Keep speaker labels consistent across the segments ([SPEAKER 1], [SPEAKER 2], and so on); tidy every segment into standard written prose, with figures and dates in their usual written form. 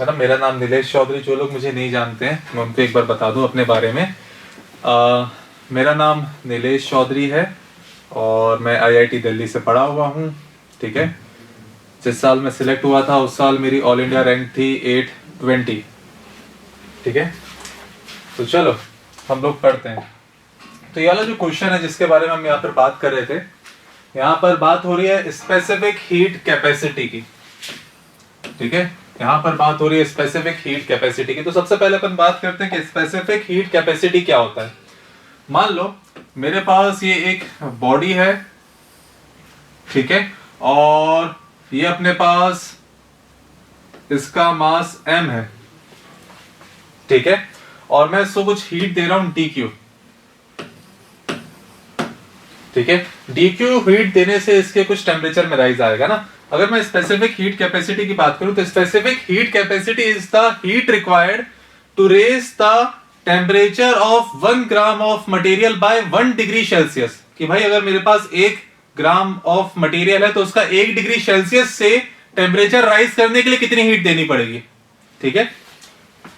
[SPEAKER 1] है ना। मेरा नाम नीलेश चौधरी। जो लोग मुझे नहीं जानते हैं मैं उनको एक बार बता दूं अपने बारे में। मेरा नाम नीलेश चौधरी है और मैं आईआईटी दिल्ली से पढ़ा हुआ हूँ। ठीक है। जिस साल मैं सिलेक्ट हुआ था उस साल मेरी ऑल इंडिया रैंक थी 820। ठीक है। तो चलो हम लोग पढ़ते हैं। तो ये वाला जो क्वेश्चन है जिसके बारे में हम यहाँ पर बात कर रहे थे, यहाँ पर बात हो रही है स्पेसिफिक हीट कैपेसिटी की। ठीक है। यहाँ पर बात हो रही है स्पेसिफिक हीट कैपेसिटी की। तो सबसे पहले अपन बात करते हैं कि स्पेसिफिक हीट कैपेसिटी क्या होता है। मान लो मेरे पास ये एक बॉडी है, ठीक है, और ये अपने पास इसका मास m है, ठीक है, और मैं इसको कुछ हीट दे रहा हूं dq। ठीक है। dq हीट देने से इसके कुछ टेम्परेचर में राइज आएगा ना। अगर मैं स्पेसिफिक हीट कैपेसिटी की बात करूं तो specific heat capacity is the heat required to raise the temperature of 1 gram of material by 1 degree Celsius. कि भाई अगर मेरे पास 1 ग्राम ऑफ मटेरियल है तो उसका 1 डिग्री सेल्सियस से टेम्परेचर राइज करने के लिए कितनी हीट देनी पड़ेगी। ठीक है।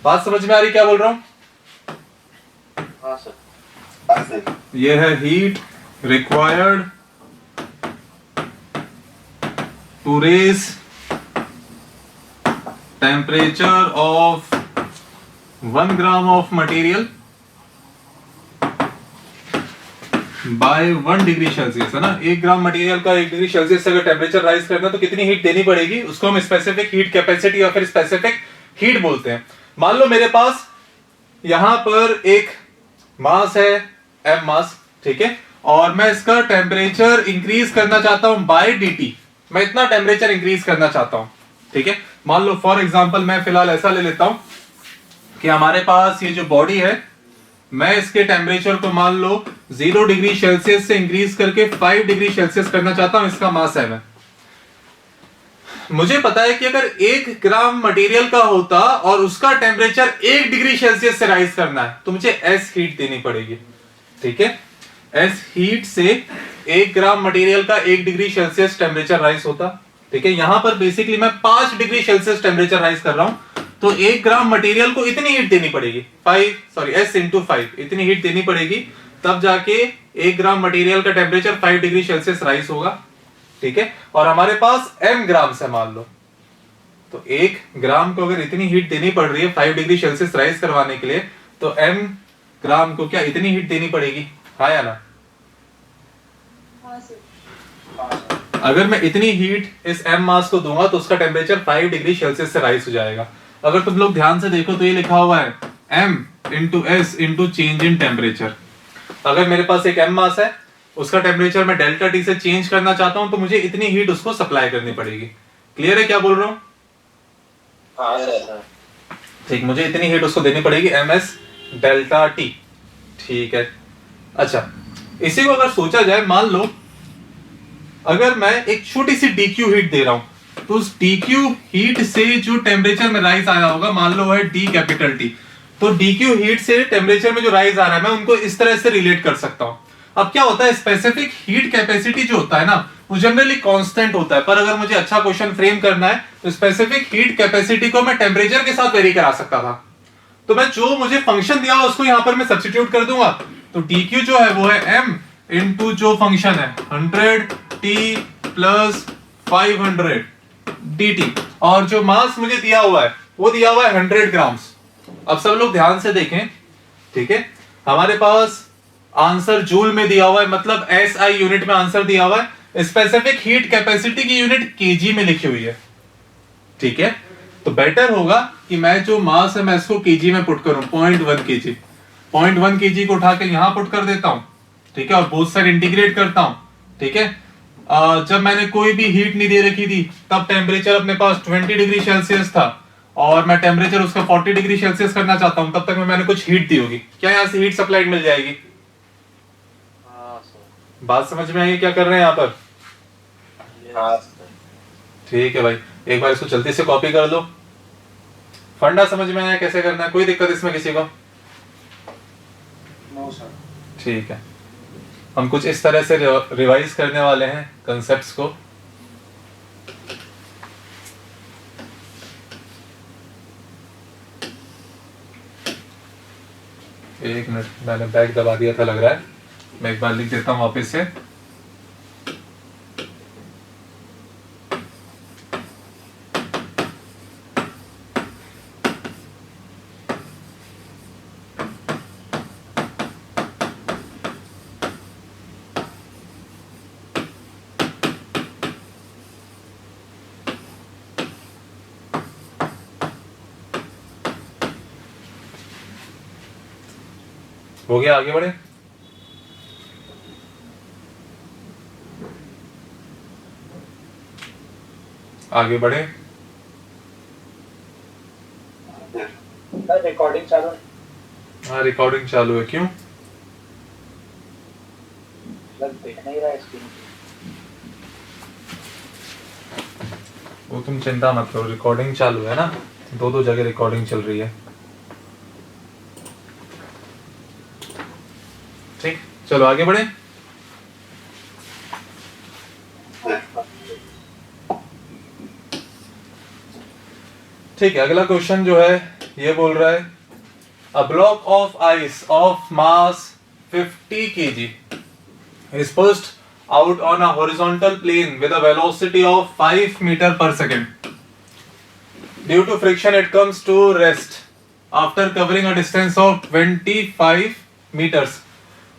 [SPEAKER 1] बात समझ में आ रही क्या बोल रहा हूं?
[SPEAKER 2] हाँ सर।
[SPEAKER 1] यह है heat required to raise temperature of 1 gram of material by 1 degree Celsius, है ना। 1 ग्राम मटेरियल का 1 डिग्री सेल्सियस से अगर टेम्परेचर राइज करना है तो कितनी हीट देनी पड़ेगी, उसको हम स्पेसिफिक हीट कैपेसिटी या फिर स्पेसिफिक हीट बोलते हैं। मान लो मेरे पास यहां पर एक मास है m मास, ठीक है, और मैं इसका टेम्परेचर इंक्रीज करना चाहता हूं बाय dt। मैं इतना टेम्परेचर इंक्रीज करना चाहता हूं। ठीक है। मान लो फॉर एग्जांपल मैं फिलहाल ऐसा ले लेता हूं कि हमारे पास ये जो बॉडी है, मैं इसके टेम्परेचर को मान लो 0 डिग्री सेल्सियस से इंक्रीज करके 5 डिग्री सेल्सियस करना चाहता हूं। इसका मास है। मुझे पता है कि अगर 1 ग्राम मटेरियल का होता और उसका टेम्परेचर 1 डिग्री सेल्सियस से राइज करना है तो मुझे एस हीट देनी पड़ेगी। ठीक है। एस हीट से 1 ग्राम मटेरियल का 1 डिग्री सेल्सियस टेम्परेचर राइज होता। ठीक है। यहां पर बेसिकली मैं 5 डिग्री सेल्सियस टेम्परेचर राइज कर रहा हूं तो 1 ग्राम मटेरियल को इतनी हीट देनी पड़ेगी, एस इंटू 5 इतनी हीट देनी पड़ेगी, तब जाके 1 ग्राम मटेरियल का टेम्परेचर 5 डिग्री सेल्सियस राइज होगा। ठीक है। और हमारे पास m ग्राम से मान लो, तो 1 ग्राम को अगर इतनी हीट देनी पड़ रही है 5 डिग्री सेल्सियस राइज करवाने के लिए तो m ग्राम को क्या इतनी हीट देनी पड़ेगी, हाँ या ना? अगर मैं इतनी हीट इस m मास को दूंगा तो उसका टेम्परेचर 5 डिग्री सेल्सियस से राइज हो जाएगा। अगर तुम लोग ध्यान से देखो तो ये लिखा हुआ है m into S into change in temperature. अगर मेरे पास एक m मास है, उसका टेम्परेचर मैं डेल्टा टी से चेंज करना चाहता हूं तो मुझे इतनी हीट उसको सप्लाई करनी पड़ेगी। क्लियर है क्या बोल रहा हूं?
[SPEAKER 2] हाँ सर।
[SPEAKER 1] ठीक, मुझे इतनी हीट उसको देनी पड़ेगी ms डेल्टा टी। ठीक है। अच्छा, इसी को अगर सोचा जाए, मान लो अगर मैं एक छोटी सी dq हीट दे रहा हूं तो उस dq हीट से जो टेम्परेचर में राइज आया होगा, मान लो है d कैपिटल T, तो dq हीट से टेम्परेचर में जो राइज आ रहा है मैं उनको इस तरह से रिलेट कर सकता हूं। अब क्या होता है, स्पेसिफिक हीट कैपेसिटी जो होता है ना वो जनरली कांस्टेंट होता है, पर अगर मुझे अच्छा क्वेश्चन फ्रेम करना है तो स्पेसिफिक हीट कैपेसिटी को मैं टेम्परेचर के साथ वेरी करा सकता था। तो मैं जो मुझे फंक्शन दिया हुआ उसको यहां पर मैं सब्स्टिट्यूट कर दूंगा, तो dq जो है वो है m इंटू जो फंक्शन है 100t प्लस 500 dt, और जो मास मुझे दिया हुआ है वो दिया हुआ है 100 ग्राम्स। अब सब लोग ध्यान से देखें, ठीक है, हमारे पास आंसर जूल में दिया हुआ है, मतलब SI यूनिट में आंसर दिया हुआ है। स्पेसिफिक हीट कैपेसिटी की यूनिट केजी में लिखी हुई है। ठीक है। तो बेटर होगा कि मैं जो मास है मैं इसको केजी में पुट करूं, 0.1 केजी। 0.1 केजी को उठा के यहां पुट कर देता हूं, ठीक है, और बोथ साइड इंटीग्रेट करता हूं। ठीक है। जब मैंने कोई भी हीट नहीं दे रखी थी तब टेम्परेचर अपने पास 20 डिग्री सेल्सियस था और मैं टेम्परेचर उसका 40 डिग्री सेल्सियस करना चाहता हूं, तब तक में मैंने कुछ हीट दी होगी, क्या यहां से हीट सप्लाइड मिल जाएगी? बात समझ में आई क्या कर रहे हैं यहाँ पर? ठीक है भाई, एक बार इसको जल्दी से कॉपी कर लो। फंडा समझ में आया कैसे करना है? कोई दिक्कत इसमें किसी को?
[SPEAKER 2] No sir.
[SPEAKER 1] ठीक है, हम कुछ इस तरह से रिवाइज करने वाले हैं कंसेप्ट्स को। एक मिनट, मैंने बैक दबा दिया था लग रहा है, मैं एक बार लिख देता हूँ वापस से। हो गया, आगे बढ़े। आगे बढ़े।
[SPEAKER 2] रिकॉर्डिंग चालू है।
[SPEAKER 1] हाँ रिकॉर्डिंग चालू है, क्यों?
[SPEAKER 2] दिख नहीं रहा है स्क्रीन।
[SPEAKER 1] वो तुम चिंता मत करो, रिकॉर्डिंग चालू है ना, दो जगह रिकॉर्डिंग चल रही है। ठीक, चलो आगे बढ़े। ठीक है, अगला क्वेश्चन जो है ये बोल रहा है a block of ice of mass 50 kg is pushed out on a horizontal plane with a velocity of 5 meter per second. Due to friction it comes to rest after covering a distance of 25 meters.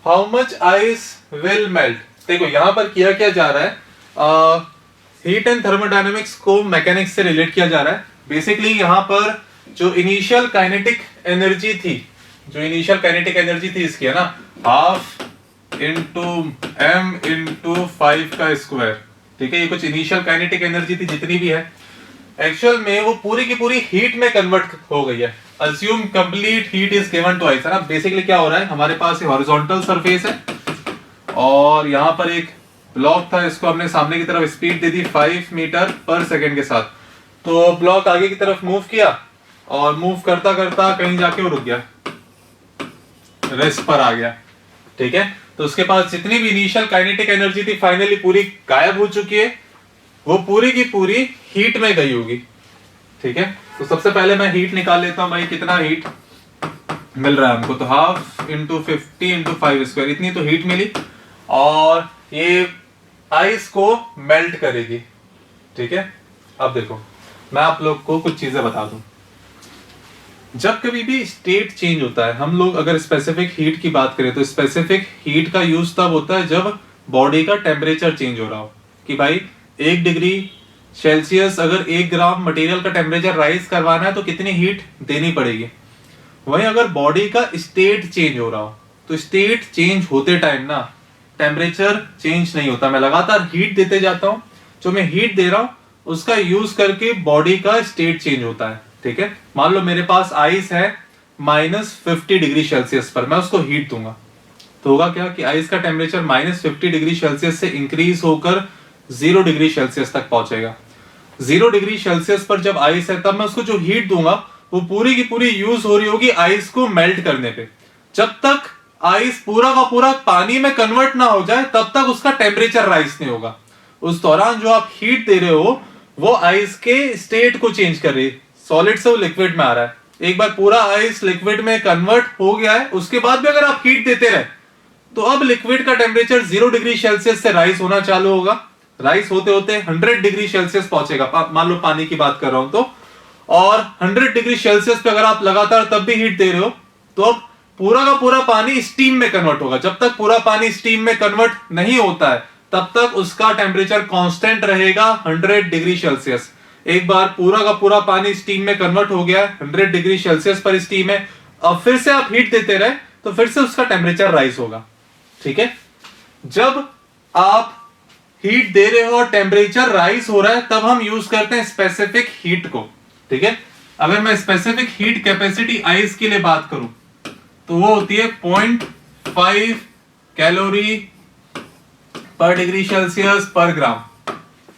[SPEAKER 1] How much ice will melt? देखो यहाँ पर किया क्या जा रहा है, heat and thermodynamics को mechanics से रिलेट किया जा रहा है। बेसिकली यहाँ पर जो इनिशियल काइनेटिक एनर्जी थी, इसकी है ना, हाफ इंटू एम इंटू 5 का स्क्वायर। ठीक है, ये कुछ इनिशियल काइनेटिक एनर्जी थी जितनी भी है, एक्चुअल में वो पूरी की पूरी हीट में कन्वर्ट हो गई है। Assume complete heat is given to ice, है ना। बेसिकली क्या हो रहा है, हमारे पास ये हॉरिजॉन्टल सरफेस है और यहाँ पर एक ब्लॉक था, इसको हमने सामने की तरफ स्पीड दे दी 5 मीटर पर सेकेंड के साथ। तो ब्लॉक आगे की तरफ मूव किया और मूव करता करता कहीं जाके वो रुक गया, रेस्ट पर आ गया। ठीक है, तो उसके पास जितनी भी इनिशियल काइनेटिक एनर्जी थी फाइनली पूरी गायब हो चुकी है, वो पूरी की पूरी हीट में गई होगी। ठीक है, तो सबसे पहले मैं हीट निकाल लेता हूं भाई, कितना हीट मिल रहा है हमको, तो हाफ इंटू 50 इंटू 5 स्क्वायर, इतनी तो हीट मिली और ये आइस को मेल्ट करेगी। ठीक है, अब देखो मैं आप लोग को कुछ चीजें बता दूं। जब कभी भी स्टेट चेंज होता है, हम लोग अगर स्पेसिफिक हीट की बात करें तो स्पेसिफिक हीट का यूज तब होता है जब बॉडी का टेम्परेचर चेंज हो रहा हो, कि भाई 1 डिग्री सेल्सियस अगर 1 ग्राम मटेरियल का टेम्परेचर राइज करवाना है तो कितनी हीट देनी पड़ेगी। वहीं अगर बॉडी का स्टेट चेंज हो रहा हो तो स्टेट चेंज होते टाइम ना टेम्परेचर चेंज नहीं होता, मैं लगातार हीट देते जाता हूं, जो मैं हीट दे रहा हूं उसका यूज करके बॉडी का स्टेट चेंज होता है। ठीक है, मान लो मेरे पास आइस है -50 डिग्री सेल्सियस पर, मैं उसको हीट दूंगा तो होगा क्या कि आइस का टेम्परेचर -50 डिग्री सेल्सियस से इंक्रीज होकर 0 डिग्री सेल्सियस तक पहुंचेगा। 0 डिग्री सेल्सियस पर जब आइस है तब मैं उसको जो हीट दूंगा वो पूरी की पूरी यूज हो रही होगी आइस को मेल्ट करने पे। जब तक आइस पूरा का पूरा पानी में कन्वर्ट ना हो जाए तब तक उसका टेम्परेचर राइज नहीं होगा। उस दौरान जो आप हीट दे रहे हो वो आइस के स्टेट को चेंज कर रही है, सॉलिड से वो लिक्विड में आ रहा है। एक बार पूरा आइस लिक्विड में कन्वर्ट हो गया है, उसके बाद भी अगर आप हीट देते रहे तो अब लिक्विड का टेम्परेचर 0 डिग्री सेल्सियस से राइज होना चालू होगा, राइज होते होते 100 डिग्री सेल्सियस पहुंचेगा, मान लो पानी की बात कर रहा हूं तो, और 100 डिग्री सेल्सियस पे अगर आप लगातार तब भी हीट दे रहे हो तो अब पूरा का पूरा पानी स्टीम में कन्वर्ट होगा। जब तक पूरा पानी स्टीम में कन्वर्ट नहीं होता है तब तक उसका टेम्परेचर कांस्टेंट रहेगा 100 डिग्री सेल्सियस। एक बार पूरा का पूरा पानी स्टीम में कन्वर्ट हो गया, 100 डिग्री सेल्सियस पर स्टीम है, अब फिर से आप हीट देते रहे तो फिर से उसका टेम्परेचर राइज होगा। ठीक है, जब आप हीट दे रहे हो और टेम्परेचर राइज हो रहा है तब हम यूज करते हैं स्पेसिफिक हीट को। ठीक है, अगर मैं स्पेसिफिक हीट कैपेसिटी आइस के लिए बात करूं तो वो होती है 0.5 कैलोरी पर डिग्री सेल्सियस पर ग्राम।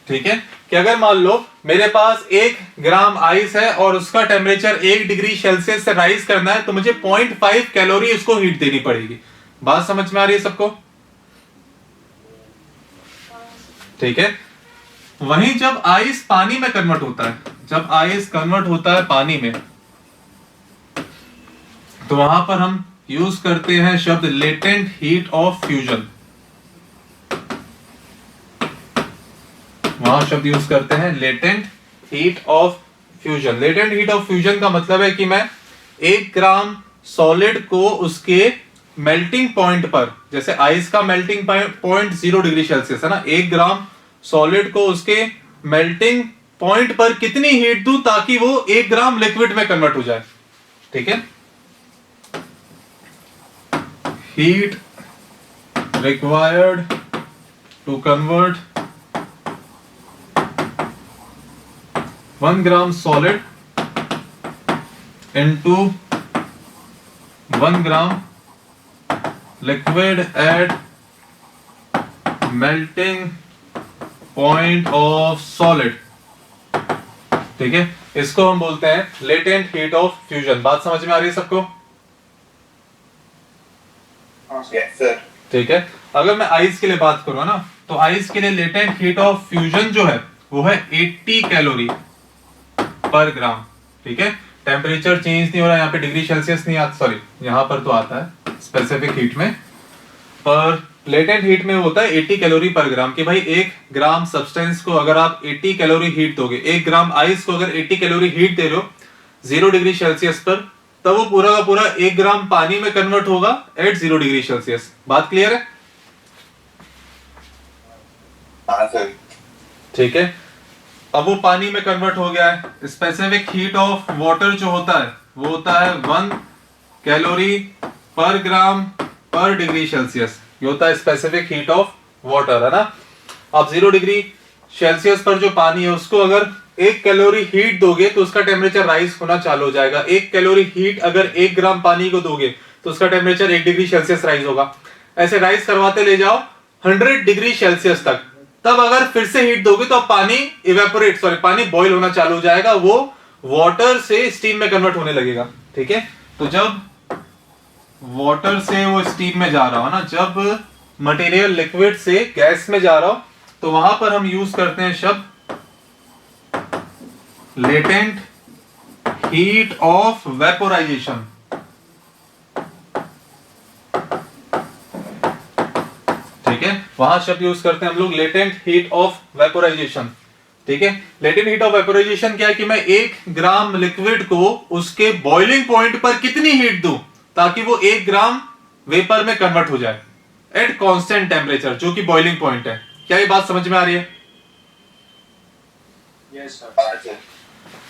[SPEAKER 1] ठीक है, कि अगर मान लो मेरे पास 1 ग्राम आइस है और उसका टेम्परेचर 1 डिग्री सेल्सियस से राइज करना है तो मुझे 0.5 कैलोरी उसको हीट देनी पड़ेगी। बात समझ में आ रही है सबको? ठीक है, वहीं जब आइस पानी में कन्वर्ट होता है, जब आइस कन्वर्ट होता है पानी में तो वहां पर हम यूज करते हैं शब्द लेटेंट हीट ऑफ फ्यूजन। वहां शब्द यूज करते हैं latent heat of fusion. Latent heat of fusion का मतलब है कि मैं 1 ग्राम सॉलिड को उसके मेल्टिंग पॉइंट पर, जैसे आइस का मेल्टिंग पॉइंट 0 डिग्री सेल्सियस है ना, 1 ग्राम सॉलिड को उसके मेल्टिंग पॉइंट पर कितनी हीट दूं ताकि वो 1 ग्राम लिक्विड में कन्वर्ट हो जाए। ठीक है, heat required to convert 1 gram solid into 1 gram liquid at melting point of solid. ठीक है, इसको हम बोलते हैं लेटेंट हीट ऑफ फ्यूजन। बात समझ में आ रही है सबको?
[SPEAKER 2] Yes sir.
[SPEAKER 1] ठीक है, अगर मैं आइस के लिए बात करूं ना, तो आइस के लिए लेटेंट हीट ऑफ फ्यूजन जो है वो है 80 कैलोरी पर ग्राम। ठीक है, टेम्परेचर चेंज नहीं हो रहा है, यहाँ पे डिग्री सेल्सियस नहीं आता, सॉरी यहाँ पर तो आता है स्पेसिफिक हीट में, पर लेटेंट हीट में होता है 80 कैलोरी पर ग्राम। कि भाई 1 ग्राम सब्सटेंस को अगर आप 80 कैलोरी हीट दोगे, 1 ग्राम आइस को अगर 80 कैलोरी हीट दे रहे हो 0 डिग्री सेल्सियस पर, तब वो पूरा का पूरा 1 ग्राम पानी में कन्वर्ट होगा एट 0 डिग्री सेल्सियस। बात क्लियर है?
[SPEAKER 2] हाँ सर।
[SPEAKER 1] ठीक है, अब वो पानी में कन्वर्ट हो गया है। स्पेसिफिक हीट ऑफ वाटर जो होता है वो होता है 1 कैलोरी पर ग्राम पर डिग्री सेल्सियस। ये होता है स्पेसिफिक हीट ऑफ वाटर, है ना। अब 0 डिग्री सेल्सियस पर जो पानी है उसको अगर 1 कैलोरी हीट दोगे तो उसका टेम्परेचर राइज होना चालू हो जाएगा। 1 कैलोरी हीट अगर 1 ग्राम पानी को दोगे तो उसका टेम्परेचर 1 डिग्री सेल्सियस राइज होगा। ऐसे राइज करवाते ले जाओ 100 डिग्री सेल्सियस तक, तब अगर फिर से हीट दोगे तो पानी इवेपोरेट, सॉरी पानी बॉईल होना चालू हो जाएगा, वो वाटर से स्टीम में कन्वर्ट होने लगेगा। ठीक है, तो जब वाटर से वो स्टीम में जा रहा हो ना, जब मटेरियल लिक्विड से गैस में जा रहा हो, तो वहां पर हम यूज करते हैं शब्द लेटेंट हीट ऑफ वेपोराइजेशन। ठीक है, वहां शब्द यूज करते हैं हम लोग लेटेंट हीट ऑफ वेपोराइजेशन। ठीक है, लेटेंट हीट ऑफ वेपोराइजेशन क्या है कि मैं 1 ग्राम लिक्विड को उसके बॉइलिंग पॉइंट पर कितनी हीट दूं ताकि वो 1 ग्राम वेपर में कन्वर्ट हो जाए एट कांस्टेंट टेम्परेचर, जो कि बॉइलिंग पॉइंट है। क्या ये बात समझ में आ रही है?
[SPEAKER 2] Yes sir.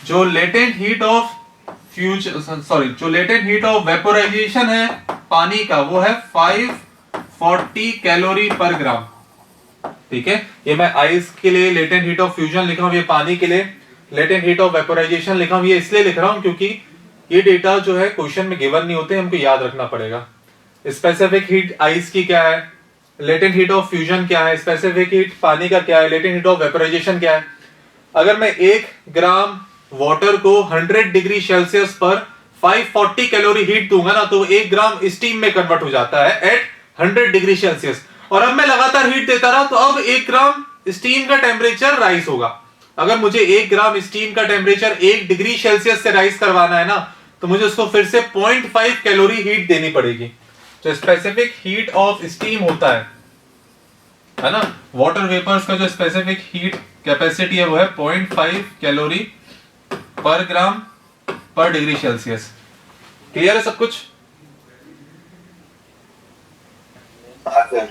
[SPEAKER 1] जो लेटेंट हीट ऑफ जो लेटेंट हीट ऑफ वेपोराइजेशन है पानी का, वो है 540 कैलोरी पर ग्राम। ठीक है, ये मैं आइस के लिए लेटेंट हीट ऑफ फ्यूजन लिखा हूं, ये पानी के लिए लेटेंट हीट ऑफ वेपोराइजेशन लिखा हूं। ये इसलिए लिख रहा हूं क्योंकि ये डेटा जो है क्वेश्चन में गिवन नहीं होते, हमको याद रखना पड़ेगा। स्पेसिफिक हीट आइस की क्या है, लेटेंट हीट ऑफ फ्यूजन क्या है, स्पेसिफिक हीट पानी का क्या है, लेटेंट हीट ऑफ वेपोराइजेशन क्या है। अगर मैं 1 ग्राम वाटर को 100 डिग्री सेल्सियस पर 540 कैलोरी हीट दूंगा ना, तो 1 ग्राम स्टीम में कन्वर्ट हो जाता है एट 100 डिग्री सेल्सियस। और अब मैं लगातार हीट देता रहा तो अब 1 ग्राम स्टीम का टेम्परेचर राइज होगा। अगर मुझे 1 ग्राम स्टीम का टेम्परेचर 1 डिग्री सेल्सियस से राइज करवाना है ना, तो मुझे उसको फिर से 0.5 कैलोरी हीट देनी पड़ेगी। जो स्पेसिफिक हीट ऑफ स्टीम होता है ना, वाटर वेपर्स का जो स्पेसिफिक हीट कैपेसिटी है वो है 0.5 कैलोरी पर ग्राम पर डिग्री सेल्सियस। क्लियर है सब कुछ?
[SPEAKER 2] हाँ सर।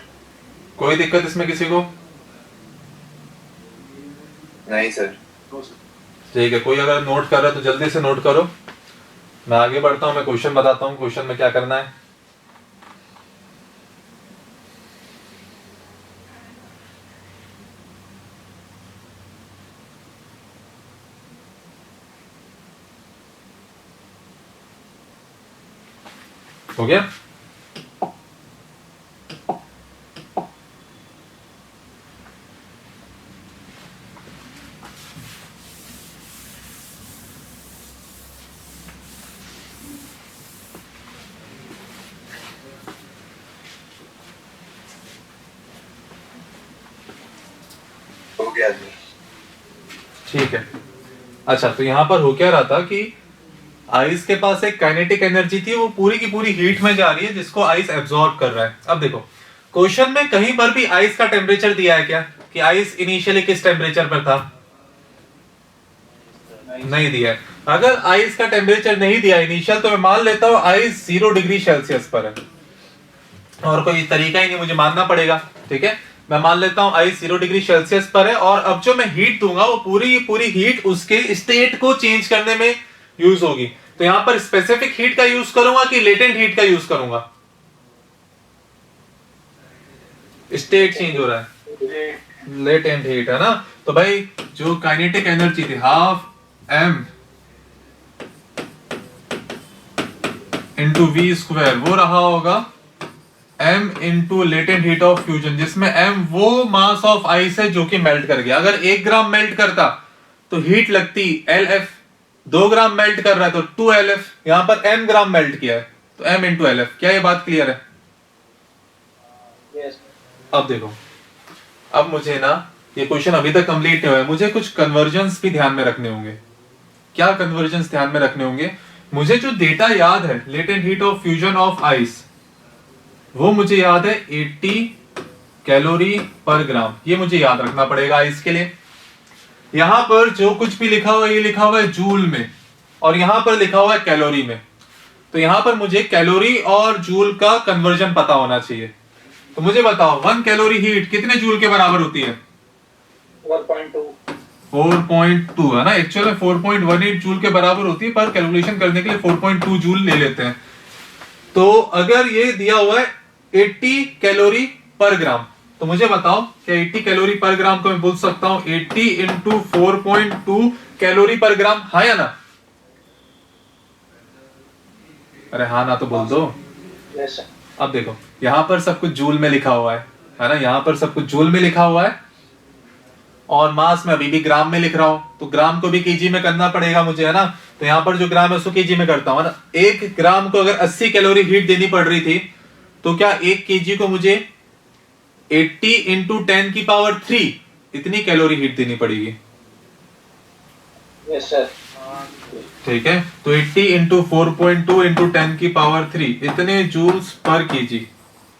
[SPEAKER 1] कोई दिक्कत इसमें किसी को?
[SPEAKER 2] नहीं सर।
[SPEAKER 1] ठीक है, कोई अगर नोट कर रहा है तो जल्दी से नोट करो। मैं आगे बढ़ता हूं, मैं क्वेश्चन बताता हूं, क्वेश्चन में क्या करना है। हो गया?
[SPEAKER 2] हो गया सर।
[SPEAKER 1] ठीक है, अच्छा तो यहां पर हो क्या रहा था कि आइस के पास एक काइनेटिक एनर्जी थी, वो पूरी की पूरी हीट में जा रही है जिसको आइस एब्जॉर्ब कर रहा है। अब देखो क्वेश्चन में कहीं पर भी आइस का टेम्परेचर दिया है क्या, कि आइस इनिशियली किस टेम्परेचर पर था? नहीं दिया है। अगर आइस का टेम्परेचर नहीं दिया इनिशियल, तो मैं मान लेता हूं आइस 0 डिग्री सेल्सियस पर है, और कोई तरीका ही नहीं, मुझे मानना पड़ेगा। ठीक है, मैं मान लेता हूं आइस 0 डिग्री सेल्सियस पर है, और अब जो मैं हीट दूंगा वो पूरी पूरी हीट उसके स्टेट को चेंज करने में यूज होगी। तो यहां पर स्पेसिफिक हीट का यूज करूंगा कि लेटेंट हीट का यूज करूंगा? स्टेट चेंज हो रहा है, लेटेंट हीट है ना। तो भाई जो काइनेटिक एनर्जी थी half m into V square, वो रहा होगा m into latent heat of fusion, जिसमें m वो मास ऑफ आइस है जो कि मेल्ट कर गया। अगर 1 ग्राम मेल्ट करता तो हीट लगती LF, 2 ग्राम मेल्ट कर रहा है तो 2LF, यहां पर m ग्राम मेल्ट किया है तो m इंटू LF। क्या ये बात क्लियर है? अब देखो, अब मुझे ना ये क्वेश्चन अभी तक कंप्लीट नहीं हुआ है, मुझे कुछ कन्वर्जन्स भी ध्यान में रखने होंगे। क्या कन्वर्जन्स ध्यान में रखने होंगे? मुझे जो डेटा याद है latent heat of fusion of ice, वो मुझे याद है 80 कैलोरी पर ग्राम, ये मुझे याद रखना पड़ेगा आइस के लिए। यहां पर जो कुछ भी लिखा हुआ है ये लिखा हुआ है जूल में, और यहां पर लिखा हुआ है कैलोरी में। तो यहां पर मुझे कैलोरी और जूल का कन्वर्जन पता होना चाहिए। तो मुझे बताओ 1 कैलोरी हीट कितने जूल के बराबर होती है? 4.2 है ना, एक्चुअल में 4.18 जूल के बराबर होती है, पर कैलकुलेशन करने के लिए 4.2 जूल ले लेते हैं। तो अगर ये दिया हुआ है 80 कैलोरी पर ग्राम, तो मुझे बताओ क्या 80 कैलोरी पर ग्राम को मैं बोल सकता हूं 80 इंटू 4.2 कैलोरी पर ग्राम, हाँ या ना? अरे हाँ ना तो बोल दो। अब देखो यहां पर सब कुछ जूल में लिखा हुआ है ना, यहां पर सब कुछ जूल में लिखा हुआ है, और मास में अभी भी ग्राम में लिख रहा हूं, तो ग्राम को भी केजी में करना पड़ेगा मुझे, है ना। तो यहां पर जो ग्राम है उसको केजी में करता हूं, है ना। 1 ग्राम को अगर 80 कैलोरी हीट देनी पड़ रही थी, तो क्या 1 केजी को मुझे 80 इंटू 10 की पावर 3 इतनी कैलोरी हीट देनी पड़ेगी?
[SPEAKER 3] Yes sir.
[SPEAKER 1] ठीक है, तो 80 इंटू 4.2 इंटू 10 की पावर 3 इतने जूल्स पर केजी।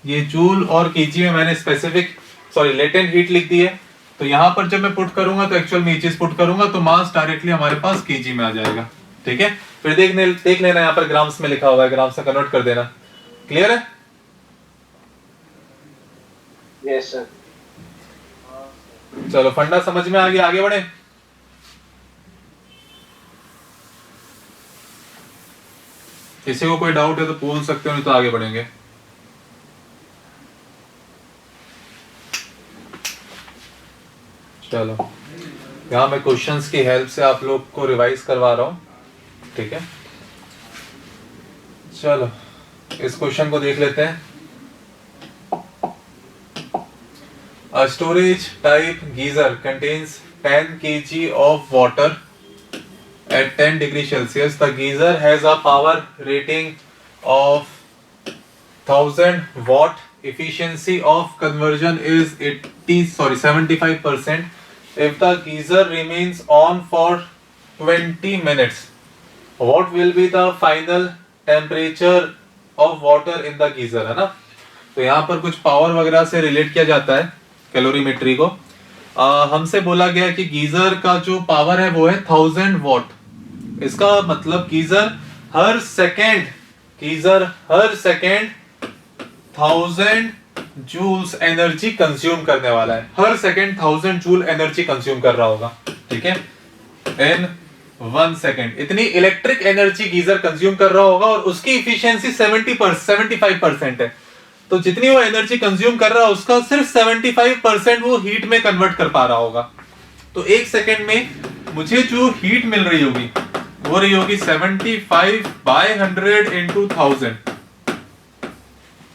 [SPEAKER 1] ये जूल और केजी में मैंने स्पेसिफिक लेटेंट हीट लिख दी है। तो यहां पर जब मैं पुट करूंगा तो एक्चुअल में ये चीज पुट करूंगा तो मास डायरेक्टली हमारे पास केजी में आ जाएगा। ठीक है, फिर देख लेना यहाँ पर ग्राम्स में लिखा हुआ है, ग्राम्स में कन्वर्ट कर देना। क्लियर है?
[SPEAKER 3] Yes sir.
[SPEAKER 1] चलो फंडा समझ में आ गया, आगे बढ़े। किसी को कोई डाउट है तो पूछ सकते हो, नहीं तो आगे बढ़ेंगे। चलो यहाँ मैं क्वेश्चंस की हेल्प से आप लोग को रिवाइज करवा रहा हूँ। ठीक है, चलो इस क्वेश्चन को देख लेते हैं। A storage type geyser contains 10 kg of water at 10 degrees Celsius. The geyser has a power rating of 1000 watt. Efficiency of conversion is 75%. If the geyser remains on for 20 minutes, what will be the final temperature of water in the geyser, है ना। तो यहाँ पर कुछ power वगैरह से relate किया जाता है कैलोरीमेट्री को। हमसे बोला गया कि गीजर का जो पावर है वो है 1000 वॉट। इसका मतलब गीजर हर सेकेंड 1000 जूल्स एनर्जी कंज्यूम करने वाला है। हर सेकेंड 1000 जूल एनर्जी कंज्यूम कर रहा होगा। ठीक है, इन 1 सेकेंड इतनी इलेक्ट्रिक एनर्जी गीजर कंज्यूम कर रहा होगा, और उसकी इफिशियंसी 75% है। तो जितनी वो एनर्जी कंज्यूम कर रहा है उसका सिर्फ 75% वो हीट में कन्वर्ट कर पा रहा होगा। तो 1 सेकेंड में मुझे जो हीट मिल रही होगी वो रही होगी 75/100 इंटू 1000।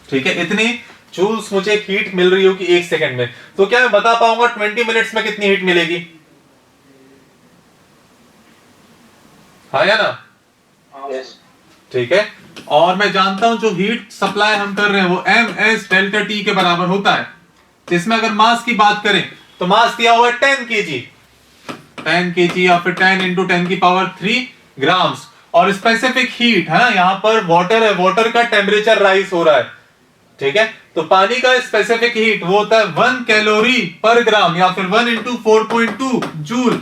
[SPEAKER 1] ठीक है, इतनी जूल्स मुझे हीट मिल रही होगी 1 सेकेंड में। तो क्या मैं बता पाऊंगा 20 मिनट्स में कितनी हीट मिलेगी? हाँ या ना?
[SPEAKER 3] यस।
[SPEAKER 1] ठीक है, और मैं जानता हूं जो हीट सप्लाई हम कर रहे हैं वो ms डेल्टा T के बराबर होता है। जिसमें अगर मास की बात करें तो मास दिया हुआ है 10 kg या फिर 10 इंटू 10 की पावर 3 ग्राम्स, और स्पेसिफिक हीट है ना, यहाँ पर वाटर है, वाटर का टेम्परेचर राइज हो रहा है, ठीक है। तो पानी का स्पेसिफिक हीट वो होता है 1 कैलोरी पर ग्राम या फिर 1 इंटू 4.2 जूल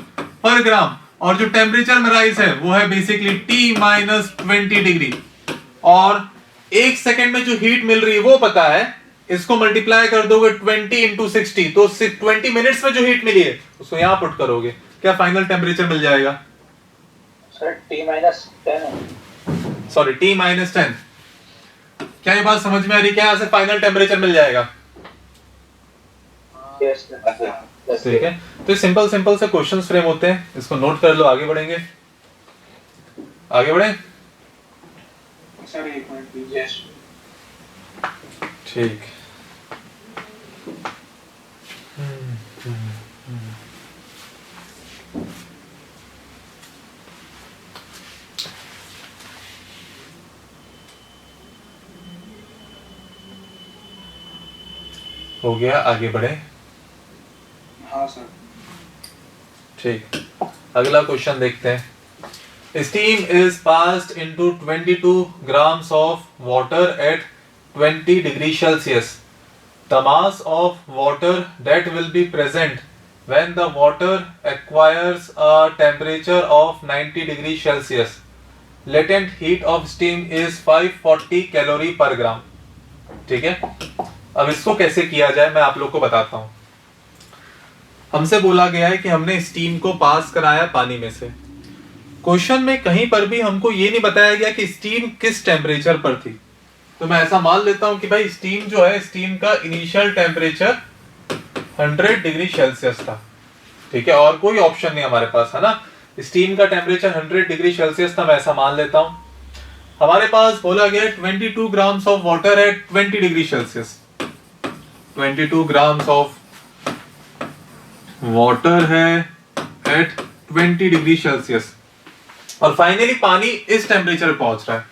[SPEAKER 1] पर ग्राम, और जो टेम्परेचर में राइज है वो है बेसिकली T माइनस 20 डिग्री। और एक सेकेंड में जो हीट मिल रही है वो पता है, इसको मल्टीप्लाई कर दोगे 20 इंटू 60, तो 20 मिनट्स में जो हीट मिली है उसको यहां पुट करोगे, क्या फाइनल टेम्परेचर मिल जाएगा?
[SPEAKER 3] Sir T-10
[SPEAKER 1] sorry T minus 10। क्या ये बात समझ में आ रही? क्या यहां से फाइनल टेम्परेचर मिल जाएगा?
[SPEAKER 3] यस
[SPEAKER 2] हाँ सर।
[SPEAKER 3] सर।
[SPEAKER 1] ठीक है, तो सिंपल सिंपल से क्वेश्चंस फ्रेम होते हैं, इसको नोट कर लो, आगे बढ़ेंगे, आगे बढ़े।
[SPEAKER 3] सर एक मिनट प्लीज। यस
[SPEAKER 1] ठीक। हो गया, आगे बढ़े।
[SPEAKER 3] हाँ सर।
[SPEAKER 1] ठीक, अगला क्वेश्चन देखते हैं। Steam is passed into 22 grams of water at 20 degree Celsius. The mass of water that will be present when the water acquires a temperature of 90 degree Celsius. Latent heat of steam is 540 calorie पर ग्राम। ठीक है, अब इसको कैसे किया जाए मैं आप लोग को बताता हूं। हमसे बोला गया है कि हमने स्टीम को पास कराया पानी में से। क्वेश्चन में कहीं पर भी हमको ये नहीं बताया गया कि स्टीम किस टेम्परेचर पर थी, तो मैं ऐसा मान लेता हूं कि भाई स्टीम जो है, स्टीम का इनिशियल टेम्परेचर 100 डिग्री सेल्सियस था, ठीक है, और कोई ऑप्शन नहीं हमारे पास, है ना। स्टीम का टेम्परेचर 100 डिग्री सेल्सियस था, मैं ऐसा मान लेता हूं। हमारे पास बोला गया 22 grams of water at 20 degree Celsius. 22 grams of water है एट 20 डिग्री सेल्सियस, और फाइनली पानी इस टेम्परेचर पे पहुंच रहा है।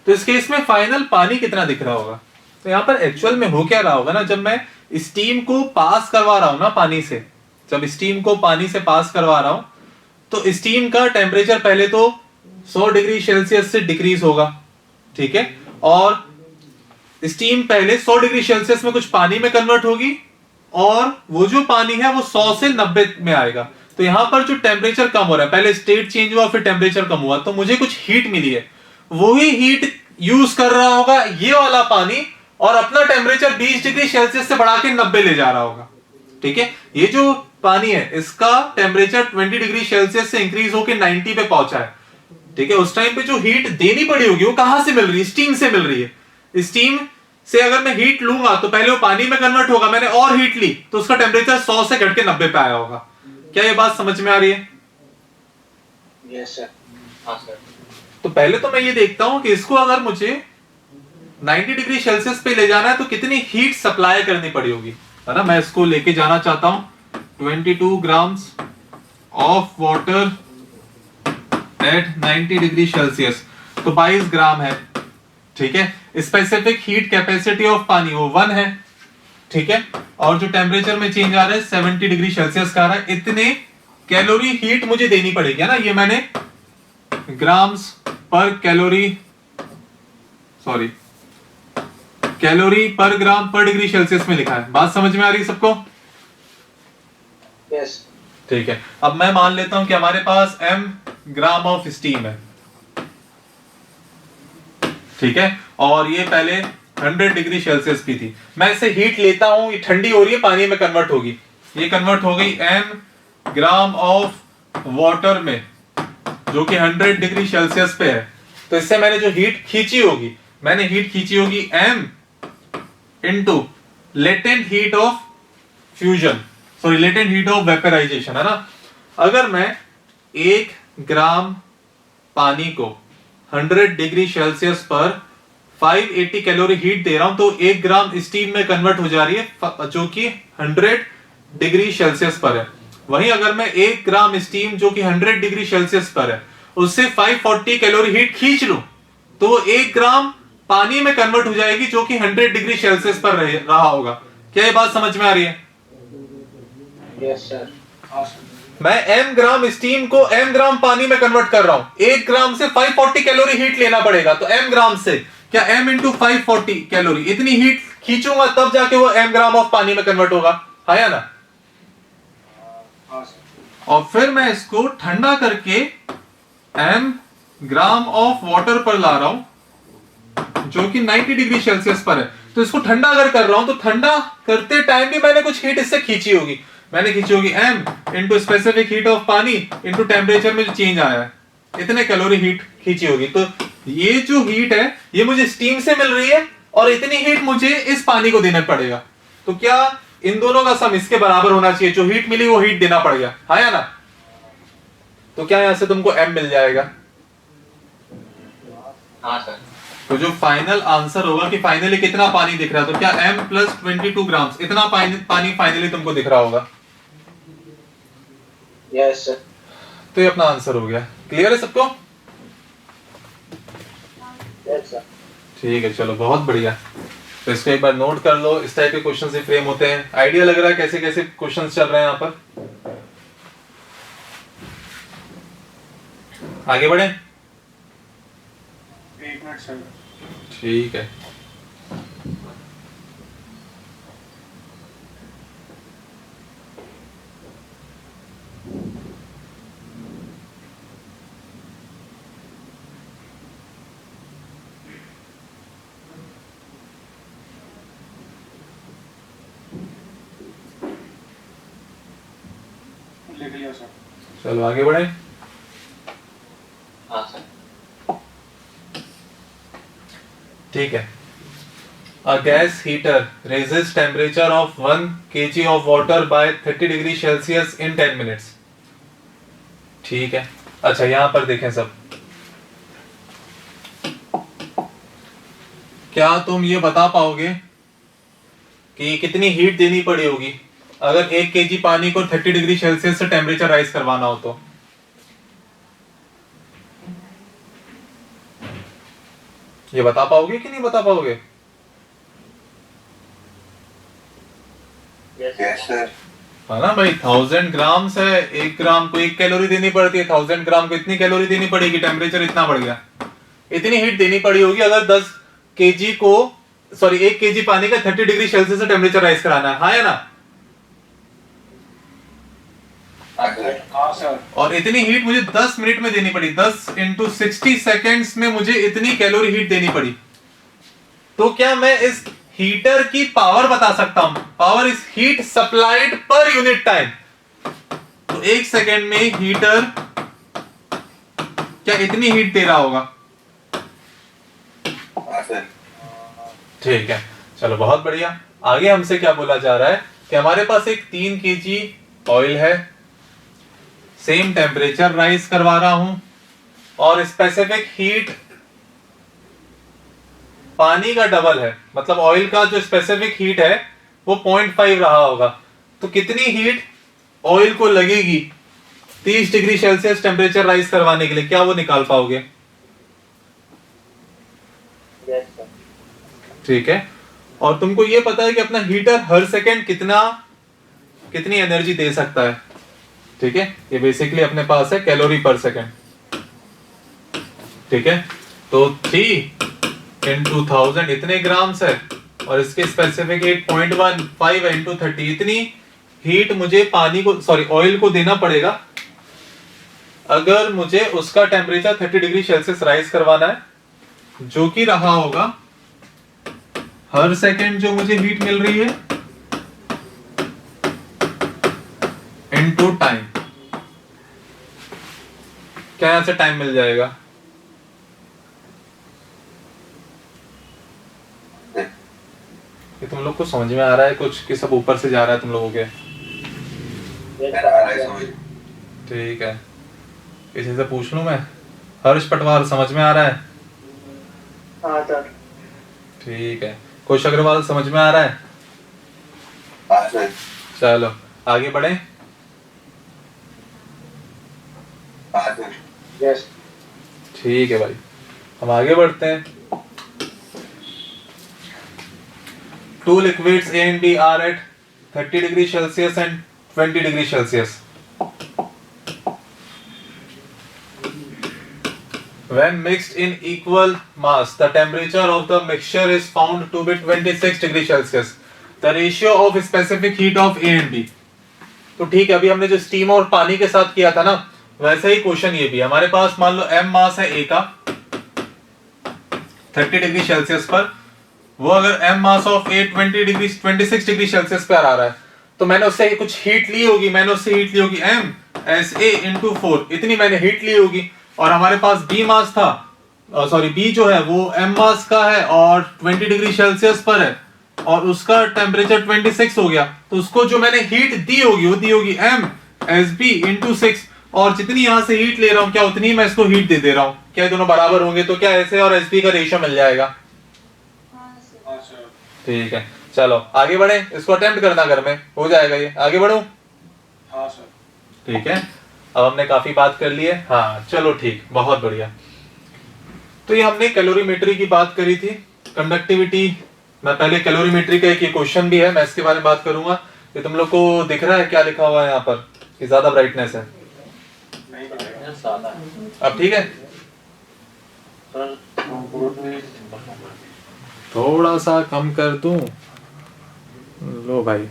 [SPEAKER 1] तो इस केस में फाइनल पानी कितना दिख रहा होगा? तो यहाँ पर एक्चुअल में हो क्या रहा होगा ना, जब मैं स्टीम को पास करवा रहा हूं ना पानी से, जब स्टीम को पानी से पास करवा रहा हूं तो स्टीम का टेम्परेचर पहले तो 100 डिग्री सेल्सियस से डिक्रीज होगा, ठीक है, और स्टीम पहले 100 डिग्री सेल्सियस में कुछ पानी में कन्वर्ट होगी, और वो जो पानी है वो 100 से 90 में आएगा। तो यहां पर जो टेम्परेचर कम हो रहा है, पहले स्टेट चेंज हुआ फिर टेम्परेचर कम हुआ, तो मुझे कुछ हीट मिली है, वही हीट यूज कर रहा होगा ये वाला पानी, और अपना टेम्परेचर 20 डिग्री सेल्सियस से बढ़ा के 90 ले जा रहा होगा, ठीक है। ये जो पानी है इसका टेम्परेचर 20 डिग्री सेल्सियस से इंक्रीज होकर 90 पे पहुंचा है, ठीक है। उस टाइम पे जो हीट देनी पड़ी होगी वो कहां से मिल रही है? स्टीम से मिल रही है। स्टीम से अगर मैं हीट लूंगा तो पहले वो पानी में कन्वर्ट होगा, मैंने और हीट ली तो उसका टेम्परेचर 100 से घट के 90 पे आया होगा। क्या ये बात समझ में आ रही है?
[SPEAKER 3] Yes sir. हाँ सर।
[SPEAKER 1] तो पहले तो मैं ये देखता हूं कि इसको अगर मुझे 90 डिग्री सेल्सियस पे ले जाना है तो कितनी हीट सप्लाई करनी पड़ी होगी, है ना। मैं इसको लेके जाना चाहता हूं 22 grams of water at 90 degree Celsius, तो 22 ग्राम है, ठीक है। स्पेसिफिक हीट कैपेसिटी ऑफ पानी वो 1 है, ठीक है, और जो टेम्परेचर में चेंज आ रहा है 70 डिग्री सेल्सियस का आ रहा है। इतने कैलोरी हीट मुझे देनी पड़ेगी, है ना। ये मैंने ग्राम्स पर कैलोरी, सॉरी कैलोरी पर ग्राम पर डिग्री सेल्सियस में लिखा है। बात समझ में आ रही है सबको?
[SPEAKER 3] यस।
[SPEAKER 1] ठीक है, अब मैं मान लेता हूं कि हमारे पास m ग्राम ऑफ स्टीम है, ठीक है, और ये पहले 100 डिग्री सेल्सियस की थी। मैं इसे हीट लेता हूं, ये ठंडी हो रही है, पानी में कन्वर्ट होगी, ये कन्वर्ट हो गई m ग्राम ऑफ वाटर में, जो कि 100 डिग्री सेल्सियस पे है। तो इससे मैंने जो हीट खींची होगी, मैंने हीट खींची होगी m into latent heat of fusion, sorry latent heat of vaporisation, है ना। अगर मैं 1 ग्राम पानी को 100 डिग्री सेल्सियस पर 580 कैलोरी हीट दे रहा हूं तो 1 ग्राम स्टीम में कन्वर्ट हो जा रही है, जो कि 100 डिग्री सेल्सियस पर है। वहीं अगर मैं 1 ग्राम स्टीम जो कि 100 डिग्री सेल्सियस पर है उससे 540 कैलोरी हीट खींच लूं तो वो 1 ग्राम पानी में कन्वर्ट हो जाएगी, जो कि 100 डिग्री सेल्सियस पर रहा होगा। क्या ये बात समझ में आ रही है?
[SPEAKER 3] Yes sir. हाँ सर।
[SPEAKER 1] मैं m ग्राम स्टीम को m ग्राम पानी में कन्वर्ट कर रहा हूं। 1 ग्राम से 540 कैलोरी हीट लेना पड़ेगा, तो m ग्राम से क्या m इंटू 540 कैलोरी, इतनी हीट खींचूंगा तब जाके वो m ग्राम ऑफ पानी में कन्वर्ट होगा, है या ना?
[SPEAKER 3] हाँ सर।
[SPEAKER 1] और फिर मैं इसको ठंडा करके m ग्राम ऑफ वाटर पर ला रहा हूं जो कि 90 डिग्री सेल्सियस पर है। तो इसको ठंडा अगर कर रहा हूं तो ठंडा करते टाइम भी मैंने कुछ हीट इससे खींची होगी। मैंने खींची होगी m into specific heat of पानी इंटू टेम्परेचर में जो चेंज आया है, इतने कैलोरी हीट खींची होगी। तो ये जो हीट है ये मुझे स्टीम से मिल रही है और इतनी हीट मुझे इस पानी को देना पड़ेगा। तो क्या इन दोनों का सम इसके बराबर होना चाहिए, जो हीट मिली वो हीट देना पड़ गया, हाँ या ना? तो क्या यहां से तुमको m मिल जाएगा?
[SPEAKER 3] हाँ सर।
[SPEAKER 1] तो जो फाइनल आंसर होगा कि फाइनली कितना पानी दिख रहा है, तो क्या m प्लस 22 ग्राम इतना पानी फाइनली तुमको दिख रहा होगा।
[SPEAKER 3] Yes sir.
[SPEAKER 1] तो ये अपना आंसर हो गया। क्लियर है सबको?
[SPEAKER 3] Yes sir.
[SPEAKER 1] ठीक है, चलो बहुत बढ़िया। तो इसको एक बार नोट कर लो, इस टाइप के क्वेश्चन से फ्रेम होते हैं। आइडिया लग रहा है कैसे कैसे क्वेश्चन चल रहे हैं यहाँ पर। आगे बढ़े?
[SPEAKER 3] 1 मिनट सर।
[SPEAKER 1] ठीक है।
[SPEAKER 3] लिख लिया सर।
[SPEAKER 1] चलो आगे बढ़े।
[SPEAKER 3] हाँ सर।
[SPEAKER 1] ठीक है। A gas heater raises temperature of 1 kg of water by 30 degree Celsius in 10 minutes। ठीक है। अच्छा यहां पर देखें सब, क्या तुम ये बता पाओगे कि कितनी हीट देनी पड़ी होगी अगर 1 kg पानी को 30 डिग्री सेल्सियस से टेम्परेचर राइज करवाना हो तो? ये बता पाओगे कि नहीं बता पाओगे?
[SPEAKER 2] Yes sir.
[SPEAKER 1] है ना भाई, 1000 ग्राम से 1 ग्राम को 1 कैलोरी देनी पड़ती है, 1000 ग्राम को इतनी कैलोरी देनी पड़ेगी, टेम्परेचर इतना बढ़ गया, इतनी हीट देनी पड़ी होगी अगर 10 केजी को सॉरी 1 केजी पानी का 30 डिग्री सेल्सियस से टेम्परेचर राइज कराना है, हाँ या ना?
[SPEAKER 2] हाँ सर।
[SPEAKER 3] हाँ सर।
[SPEAKER 1] और इतनी हीट मुझे 10 मिनट में देनी पड़ी, 10 इंटू 60 सेकेंड्स में मुझे इतनी कैलोरी हीट देनी पड़ी। तो क्या मैं इस हीटर की पावर बता सकता हूं? Power is heat supplied per unit time. तो 1 सेकेंड में हीटर क्या इतनी हीट दे रहा होगा?
[SPEAKER 2] हाँ सर।
[SPEAKER 1] ठीक है, चलो बहुत बढ़िया। आगे हमसे क्या बोला जा रहा है कि हमारे पास एक 3 केजी ऑयल है, सेम टेम्परेचर राइज करवा रहा हूं और स्पेसिफिक हीट पानी का डबल है, मतलब ऑयल का जो स्पेसिफिक हीट है वो 0.5 रहा होगा। तो कितनी हीट ऑयल को लगेगी 30 डिग्री सेल्सियस टेम्परेचर राइज करवाने के लिए, क्या वो निकाल पाओगे?
[SPEAKER 3] Yes sir.
[SPEAKER 1] ठीक है। और तुमको ये पता है कि अपना हीटर हर सेकेंड कितनी एनर्जी दे सकता है, ठीक है? ये बेसिकली अपने पास है कैलोरी पर सेकेंड, ठीक है? तो 3 इंटू 1000 इतने ग्राम्स है और इसके स्पेसिफिक हीट 0.15 इंटू 30, इतनी हीट मुझे पानी को सॉरी ऑयल को देना पड़ेगा अगर मुझे उसका टेम्परेचर 30 डिग्री सेल्सियस राइज करवाना है, जो कि रहा होगा हर सेकेंड जो मुझे हीट मिल रही है इनटू टाइम। क्या यहां से टाइम मिल जाएगा? ये तुम लोग को समझ में आ रहा है कुछ कि सब ऊपर से जा रहा है तुम लोगों के? ठीक है, किसी से पूछ लूं मैं? हर्ष पटवार समझ में आ रहा है?
[SPEAKER 3] हाँ सर।
[SPEAKER 1] ठीक है, कुश अग्रवाल समझ में आ रहा है?
[SPEAKER 2] हाँ सर।
[SPEAKER 1] चलो आगे बढ़े।
[SPEAKER 2] हाँ सर।
[SPEAKER 3] यस।
[SPEAKER 1] ठीक है भाई, हम आगे बढ़ते हैं। Two liquids A and B are at 30 degree Celsius and 20 degree Celsius. When mixed in equal mass, the temperature of the mixture is found to be 26 degree Celsius. The ratio of specific heat of A and B. तो ठीक है, अभी हमने जो steam और पानी के साथ किया था ना, वैसे ही क्वेश्चन ये भी है। हमारे पास मान लो m मास है A का 30 डिग्री सेल्सियस पर, वो अगर m mass of A 26 degree Celsius पर आ रहा है, तो मैंने उससे कुछ हीट ली होगी, m SA into 4, इतनी मैंने हीट ली होगी। और हमारे पास B मास था, सॉरी B जो है वो m मास का है और 20 डिग्री सेल्सियस पर है, और उसका टेम्परेचर 26 हो गया, तो उसको जो मैंने हीट दी होगी वो दी होगी m SB into 6, और जितनी यहाँ से हीट ले रहा हूँ क्या उतनी ही मैं इसको हीट दे दे रहा हूँ। क्या दोनों बराबर होंगे तो क्या ऐसे और SB का रेशियो मिल जाएगा। ठीक है, चलो आगे बढ़े, इसको अटेम्प्ट करना घर में, हो जाएगा ये। आगे बढ़ो।
[SPEAKER 3] हाँ सर।
[SPEAKER 1] ठीक है, अब हमने काफी बात कर ली है। हाँ चलो ठीक, बहुत बढ़िया। तो ये हमने कैलोरीमेट्री की बात करी थी। कंडक्टिविटी, मैं पहले कैलोरीमेट्री का एक क्वेश्चन भी है, मैं इसके बारे में बात करूंगा। ये तुम लोग को दिख रहा है क्या लिखा हुआ है यहाँ पर, कि ज्यादा ब्राइटनेस है?
[SPEAKER 3] नहीं पड़ेगा, सादा है।
[SPEAKER 1] अब ठीक है,
[SPEAKER 3] सर बोर्ड में
[SPEAKER 1] थोड़ा सा कम कर दूं। लो भाई,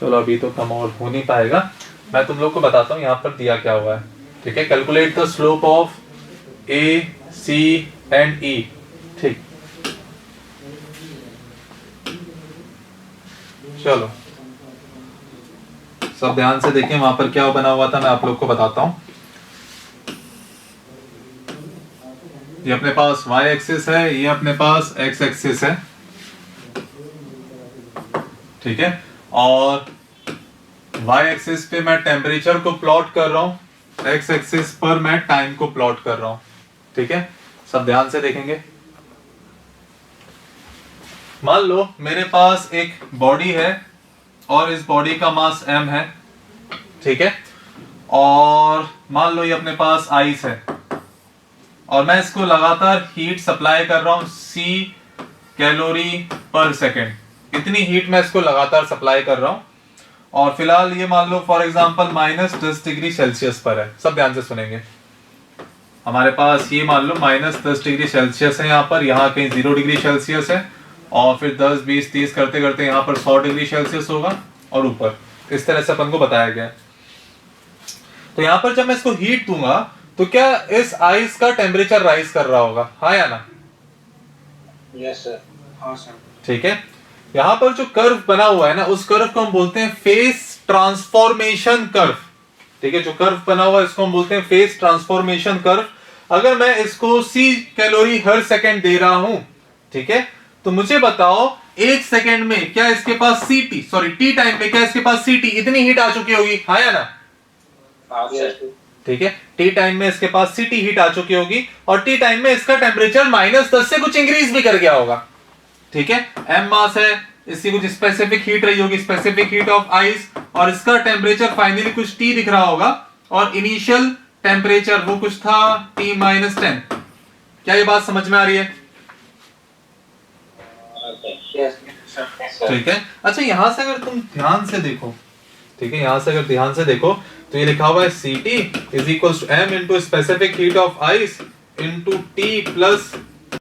[SPEAKER 1] चलो अभी तो कम और हो नहीं पाएगा, मैं तुम लोग को बताता हूँ यहाँ पर दिया क्या हुआ है। ठीक है, calculate the slope of A, C and E। ठीक, चलो सब ध्यान से देखें, वहां पर क्या बना हुआ था मैं आप लोग को बताता हूँ। ये अपने पास y एक्सिस है, ये अपने पास x एक्सिस है। ठीक है, और y एक्सिस पे मैं टेम्परेचर को प्लॉट कर रहा हूँ, x एक्सिस पर मैं टाइम को प्लॉट कर रहा हूँ। ठीक है, सब ध्यान से देखेंगे। मान लो मेरे पास एक बॉडी है और इस बॉडी का मास m है। ठीक है, और मान लो ये अपने पास आइस है और मैं इसको लगातार हीट सप्लाई कर रहा हूं C कैलोरी पर सेकेंड। इतनी हीट मैं इसको लगातार सप्लाई कर रहा हूं, और फिलहाल ये मान लो फॉर एग्जांपल -10 डिग्री सेल्सियस पर है। सब ध्यान से सुनेंगे। हमारे पास ये मान लो -10 डिग्री सेल्सियस है, यहाँ पर, यहाँ कहीं 0 डिग्री सेल्सियस है, और फिर 10 20 30 करते करते यहाँ पर 100 डिग्री सेल्सियस होगा, और ऊपर इस तरह से अपन को बताया गया है। तो यहाँ पर जब मैं इसको हीट दूंगा तो क्या इस आइस का टेम्परेचर राइज कर रहा होगा, हाँ या ना?
[SPEAKER 3] Yes sir. हाँ सर।
[SPEAKER 1] ठीक है, यहाँ पर जो कर्व बना हुआ है ना, उस कर्व को हम बोलते हैं फेस ट्रांसफॉर्मेशन कर्व। ठीक है, जो कर्व बना हुआ है इसको हम बोलते हैं फेस ट्रांसफॉर्मेशन कर्व। अगर मैं इसको C कैलोरी हर सेकेंड दे रहा हूं, ठीक है, तो मुझे बताओ 1 सेकेंड में क्या इसके पास T टाइम में क्या इसके पास CT इतनी हीट आ चुकी होगी, हाँ या ना?
[SPEAKER 3] हाँ सर।
[SPEAKER 1] ठीक है, T टाइम में इसके पास CT हीट आ चुकी होगी, और T टाइम में इसका टेम्परेचर -10 से कुछ इंक्रीज भी कर गया होगा। ठीक है, m मास है, इसकी कुछ स्पेसिफिक हीट रही होगी, स्पेसिफिक हीट ऑफ आइस, और इसका टेम्परेचर फाइनली कुछ T दिख रहा होगा, और इनिशियल टेम्परेचर वो कुछ था T-10। क्या ये बात समझ में आ रही है?
[SPEAKER 3] Yes sir.
[SPEAKER 1] ठीक है, अच्छा यहां से अगर तुम ध्यान से देखो, ठीक है, यहां से अगर ध्यान से देखो तो ये लिखा हुआ है CT is equal to m into specific heat of ice into T plus